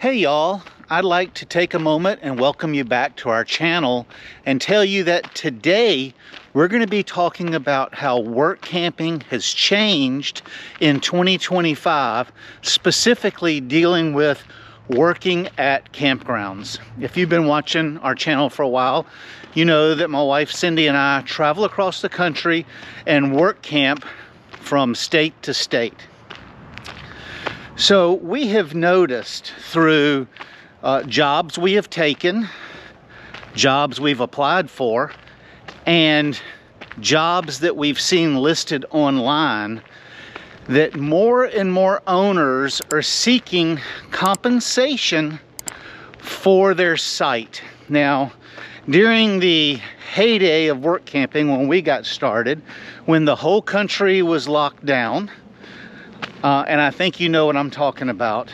Hey y'all, I'd like to take a moment and welcome you back to our channel and tell you that today we're going to be talking about how work camping has changed in 2025, specifically dealing with working at campgrounds. If you've been watching our channel for a while, you know that my wife Cindy and I travel across the country and work camp from state to state. So we have noticed through jobs we have taken, jobs we've applied for, and jobs that we've seen listed online that more and more owners are seeking compensation for their site. Now, during the heyday of work camping when we got started, when the whole country was locked down, and I think you know what I'm talking about.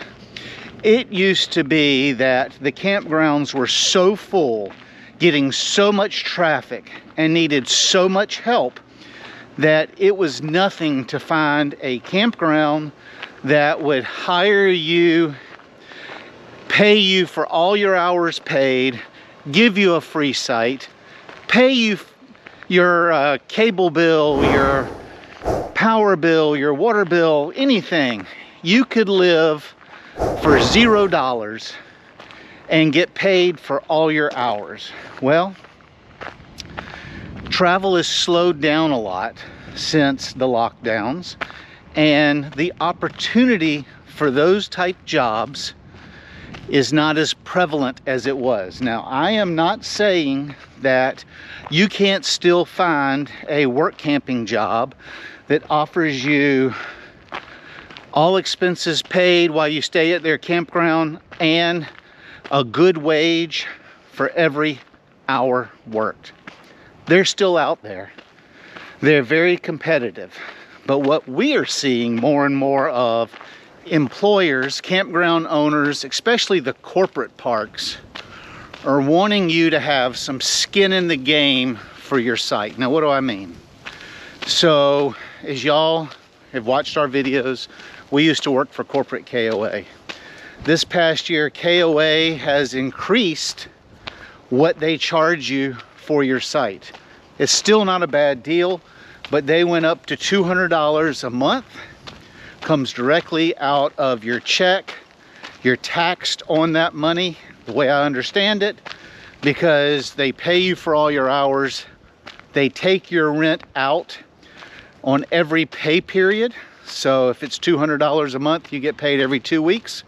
It used to be that the campgrounds were so full, getting so much traffic, and needed so much help that it was nothing to find a campground that would hire you, pay you for all your hours paid, give you a free site, pay you your cable bill, your power bill, your water bill, anything. You could live for $0 and get paid for all your hours. Well, travel has slowed down a lot since the lockdowns, and the opportunity for those type jobs is not as prevalent as it was. Now, I am not saying that you can't still find a work camping job that offers you all expenses paid while you stay at their campground and a good wage for every hour worked. They're still out there. They're very competitive. But what we are seeing more and more of, employers, campground owners, especially the corporate parks, are wanting you to have some skin in the game for your site. Now, what do I mean? So, as y'all have watched our videos, we used to work for corporate KOA. This past year, KOA has increased what they charge you for your site. It's still not a bad deal, but they went up to $200 a month. Comes directly out of your check. You're taxed on that money, the way I understand it, because they pay you for all your hours. They take your rent out on every pay period. So if it's $200 a month, you get paid every 2 weeks.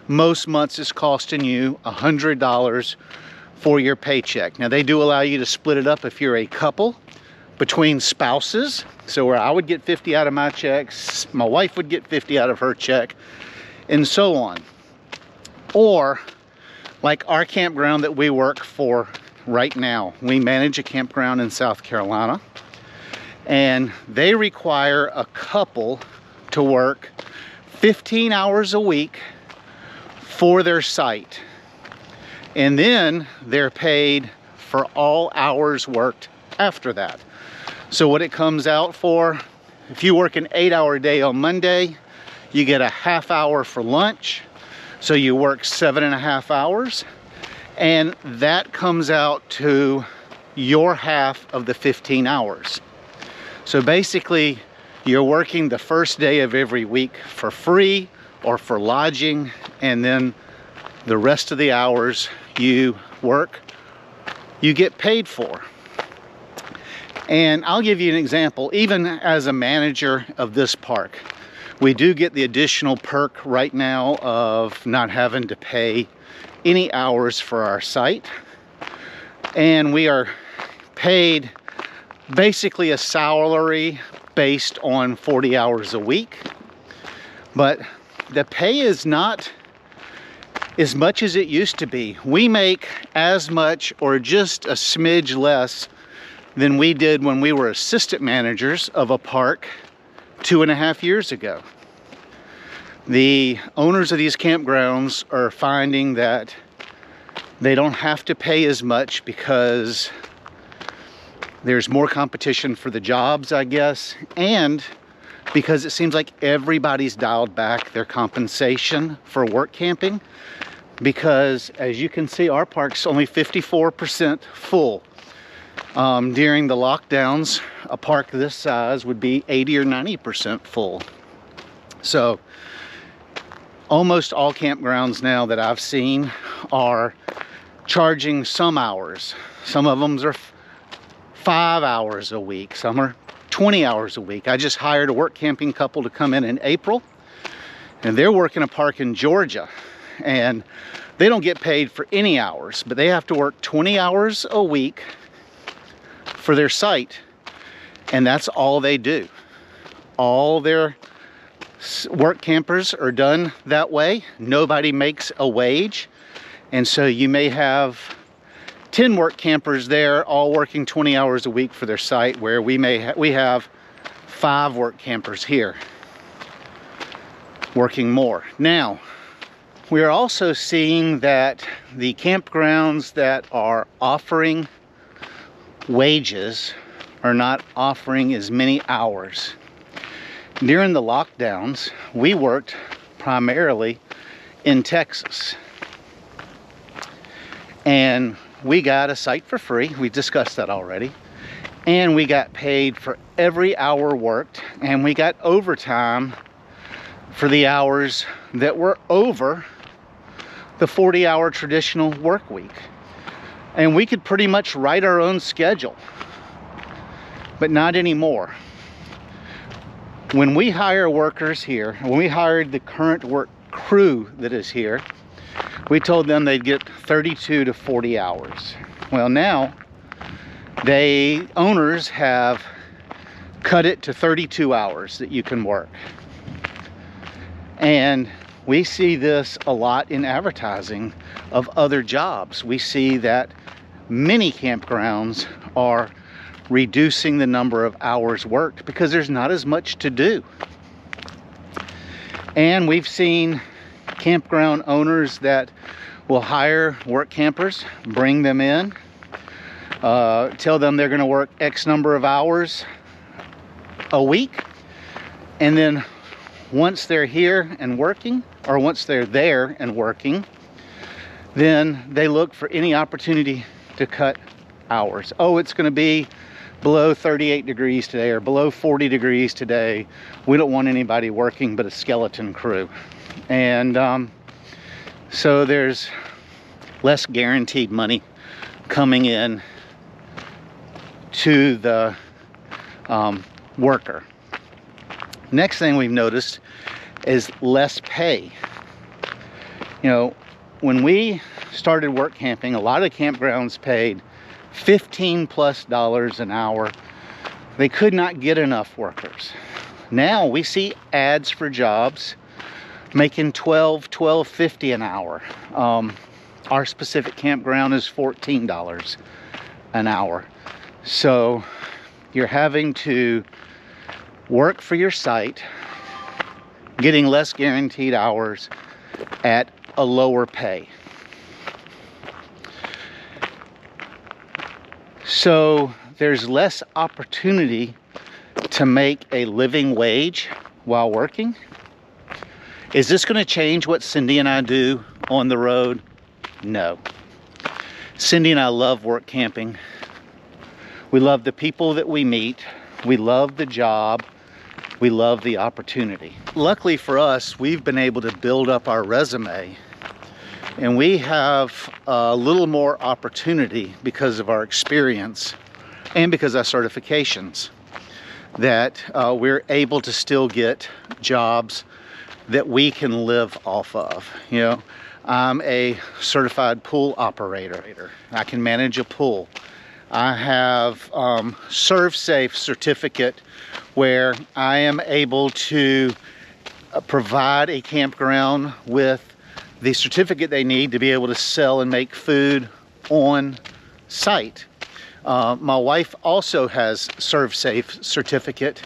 Most months it's costing you $100 for your paycheck. Now, they do allow you to split it up if you're a couple between spouses. So where I would get 50 out of my checks, my wife would get 50 out of her check, and so on. Or like our campground that we work for right now. We manage a campground in South Carolina, and they require a couple to work 15 hours a week for their site. And then they're paid for all hours worked after that. So what it comes out for, if you work an 8-hour day on Monday, you get a half hour for lunch. So you work 7.5 hours. And that comes out to your half of the 15 hours. So basically, you're working the first day of every week for free or for lodging, and then the rest of the hours you work, you get paid for. And I'll give you an example. Even as a manager of this park, we do get the additional perk right now of not having to pay any hours for our site. And we are paid basically a salary based on 40 hours a week. But the pay is not as much as it used to be. We make as much or just a smidge less than we did when we were assistant managers of a park 2.5 years ago. The owners of these campgrounds are finding that they don't have to pay as much because there's more competition for the jobs, I guess, and because it seems like everybody's dialed back their compensation for work camping. because as you can see, our park's only 54% full. During the lockdowns, a park this size would be 80 or 90% full. So almost all campgrounds now that I've seen are charging some hours. Some of them are 5 hours a week, some are 20 hours a week. I just hired a work camping couple to come in April, and they're working a park in Georgia, and they don't get paid for any hours, but they have to work 20 hours a week for their site, and that's all they do. All their work campers are done that way. Nobody makes a wage, and so you may have 10 work campers there all working 20 hours a week for their site, where we have 5 work campers here working more. Now, we are also seeing that the campgrounds that are offering wages are not offering as many hours. During the lockdowns, we worked primarily in Texas, and we got a site for free. We discussed that already. And we got paid for every hour worked, and we got overtime for the hours that were over the 40-hour traditional work week. And we could pretty much write our own schedule, but not anymore. When we hire workers here, when we hired the current work crew that is here, we told them they'd get 32 to 40 hours. Well, now owners have cut it to 32 hours that you can work. And we see this a lot in advertising of other jobs. We see that many campgrounds are reducing the number of hours worked because there's not as much to do. And we've seen campground owners that will hire work campers, bring them in, tell them they're going to work X number of hours a week, and then once they're here and working, or once they're there and working, then they look for any opportunity to cut hours. Oh, it's going to be below 38 degrees today, or below 40 degrees today. We don't want anybody working but a skeleton crew. And so there's less guaranteed money coming in to the worker. Next thing we've noticed is less pay. You know, when we started work camping, a lot of campgrounds paid $15+ an hour. They could not get enough workers. Now we see ads for jobs making $12.50 an hour. Our specific campground is $14 an hour. So you're having to work for your site, getting less guaranteed hours at a lower pay. So there's less opportunity to make a living wage while working. Is this going to change what Cindy and I do on the road? No. Cindy and I love work camping. We love the people that we meet. We love the job. We love the opportunity. Luckily for us, we've been able to build up our resume, and we have a little more opportunity because of our experience and because of our certifications, that we're able to still get jobs that we can live off of. You know, I'm a certified pool operator. I can manage a pool. I have ServSafe certificate, where I am able to provide a campground with the certificate they need to be able to sell and make food on site. My wife also has ServSafe certificate,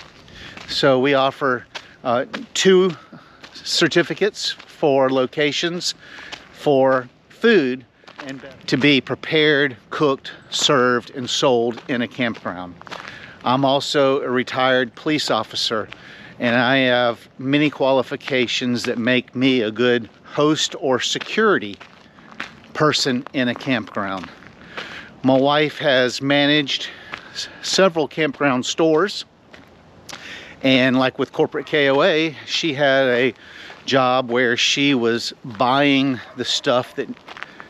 so we offer 2 certificates for locations for food and to be prepared, cooked, served, and sold in a campground. I'm also a retired police officer, and I have many qualifications that make me a good host or security person in a campground. My wife has managed several campground stores, and like with corporate KOA, she had a job where she was buying the stuff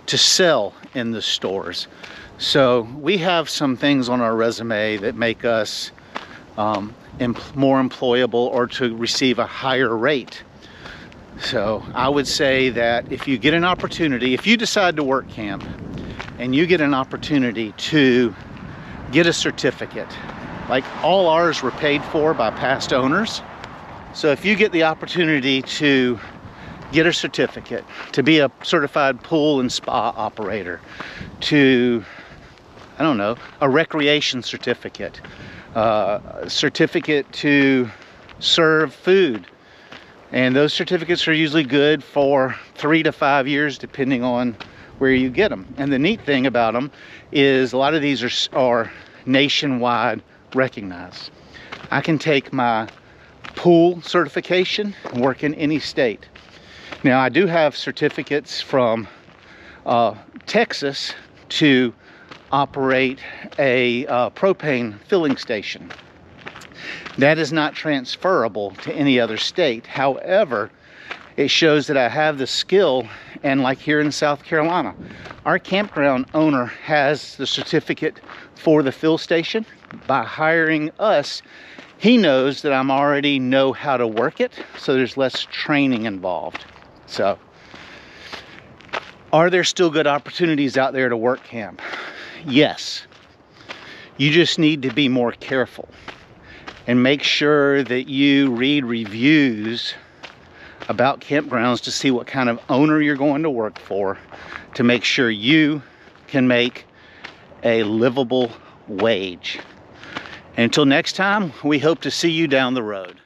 to sell in the stores. So we have some things on our resume that make us more employable, or to receive a higher rate. So I would say that if you get an opportunity, if you decide to work camp and you get an opportunity to get a certificate, like all ours were paid for by past owners. So if you get the opportunity to get a certificate, to be a certified pool and spa operator, to, I don't know, a recreation certificate, certificate to serve food. And those certificates are usually good for 3 to 5 years, depending on where you get them. And the neat thing about them is a lot of these are nationwide recognized. I can take my pool certification and work in any state. Now, I do have certificates from Texas to operate a propane filling station. That is not transferable to any other state. However, it shows that I have the skill. And like here in South Carolina, our campground owner has the certificate for the fill station. By hiring us, he knows that I'm already know how to work it, so there's less training involved. So, are there still good opportunities out there to work camp? Yes. You just need to be more careful and make sure that you read reviews about campgrounds to see what kind of owner you're going to work for, to make sure you can make a livable wage. Until next time, we hope to see you down the road.